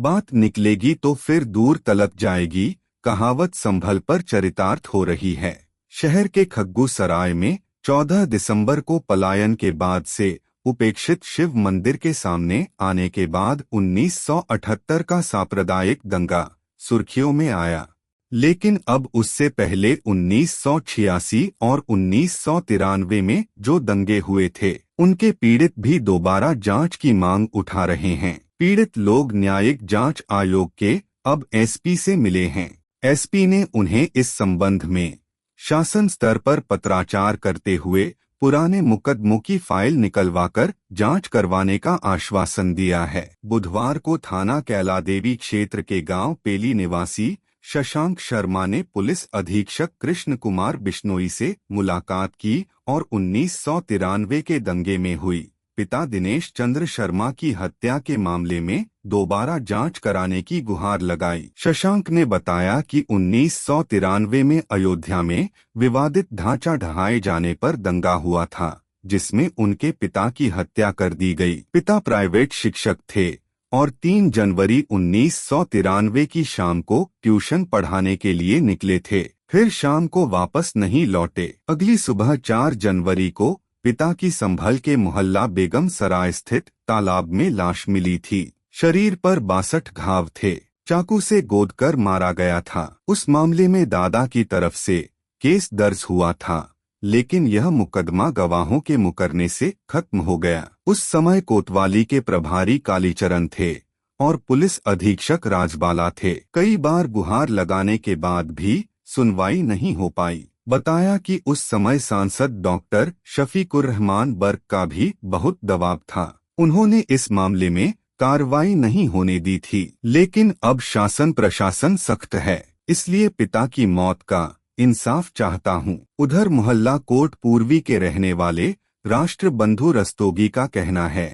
बात निकलेगी तो फिर दूर तलक जाएगी, कहावत संभल पर चरितार्थ हो रही है। शहर के खग्गू सराय में 14 दिसंबर को पलायन के बाद से उपेक्षित शिव मंदिर के सामने आने के बाद 1978 का सांप्रदायिक दंगा सुर्खियों में आया, लेकिन अब उससे पहले 1986 और 1993 में जो दंगे हुए थे उनके पीड़ित भी दोबारा जांच की मांग उठा रहे हैं। पीड़ित लोग न्यायिक जांच आयोग के अब एसपी से मिले हैं। एसपी ने उन्हें इस संबंध में शासन स्तर पर पत्राचार करते हुए पुराने मुकदमों की फाइल निकलवाकर जांच करवाने का आश्वासन दिया है। बुधवार को थाना कैलादेवी क्षेत्र के गांव पेली निवासी शशांक शर्मा ने पुलिस अधीक्षक कृष्ण कुमार बिश्नोई से मुलाकात की और 1993 के दंगे में हुई पिता दिनेश चंद्र शर्मा की हत्या के मामले में दोबारा जांच कराने की गुहार लगाई। शशांक ने बताया कि 1993 में अयोध्या में विवादित ढांचा ढहाए जाने पर दंगा हुआ था, जिसमें उनके पिता की हत्या कर दी गई। पिता प्राइवेट शिक्षक थे और 3 जनवरी 1993 की शाम को ट्यूशन पढ़ाने के लिए निकले थे, फिर शाम को वापस नहीं लौटे। अगली सुबह 4 जनवरी को पिता की संभल के मोहल्ला बेगम सराय स्थित तालाब में लाश मिली थी। शरीर पर 62 घाव थे, चाकू से गोदकर मारा गया था। उस मामले में दादा की तरफ से केस दर्ज हुआ था, लेकिन यह मुकदमा गवाहों के मुकरने से खत्म हो गया। उस समय कोतवाली के प्रभारी कालीचरण थे और पुलिस अधीक्षक राजबाला थे। कई बार गुहार लगाने के बाद भी सुनवाई नहीं हो पाई। बताया कि उस समय सांसद डॉक्टर शफीकुर रहमान बर्क का भी बहुत दबाव था। उन्होंने इस मामले में कार्रवाई नहीं होने दी थी, लेकिन अब शासन प्रशासन सख्त है, इसलिए पिता की मौत का इंसाफ चाहता हूँ। उधर मोहल्ला कोट पूर्वी के रहने वाले राष्ट्र बंधु रस्तोगी का कहना है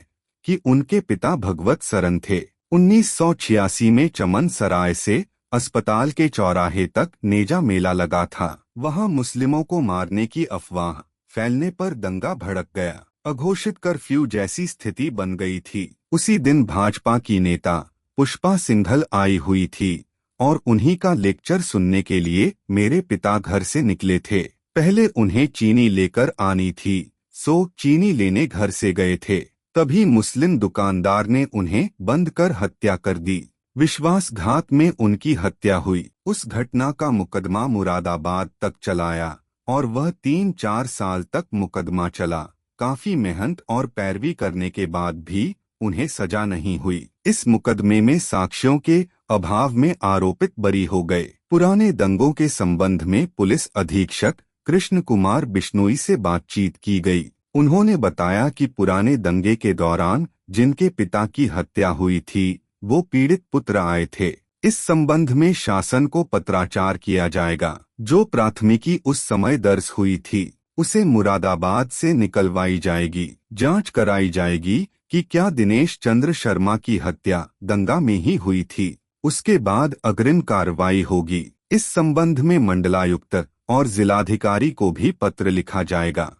कि उनके पिता भगवत सरन थे। 1986 में चमन सराय से अस्पताल के चौराहे तक नेजा मेला लगा था। वहां मुस्लिमों को मारने की अफवाह फैलने पर दंगा भड़क गया। अघोषित कर्फ्यू जैसी स्थिति बन गई थी। उसी दिन भाजपा की नेता पुष्पा सिंघल आई हुई थी और उन्हीं का लेक्चर सुनने के लिए मेरे पिता घर से निकले थे। पहले उन्हें चीनी लेकर आनी थी, सो चीनी लेने घर से गए थे। तभी मुस्लिम दुकानदार ने उन्हें बंद कर हत्या कर दी। विश्वासघात में उनकी हत्या हुई। उस घटना का मुकदमा मुरादाबाद तक चलाया और वह 3-4 साल तक मुकदमा चला। काफी मेहनत और पैरवी करने के बाद भी उन्हें सजा नहीं हुई। इस मुकदमे में साक्ष्यों के अभाव में आरोपित बरी हो गए। पुराने दंगों के संबंध में पुलिस अधीक्षक कृष्ण कुमार बिश्नोई से बातचीत की गई। उन्होंने बताया कि पुराने दंगे के दौरान जिनके पिता की हत्या हुई थी वो पीड़ित पुत्र आए थे। इस संबंध में शासन को पत्राचार किया जाएगा। जो प्राथमिकी उस समय दर्ज हुई थी उसे मुरादाबाद से निकलवाई जाएगी। जांच कराई जाएगी कि क्या दिनेश चंद्र शर्मा की हत्या दंगा में ही हुई थी। उसके बाद अग्रिम कार्रवाई होगी। इस संबंध में मंडलायुक्त और जिलाधिकारी को भी पत्र लिखा जाएगा।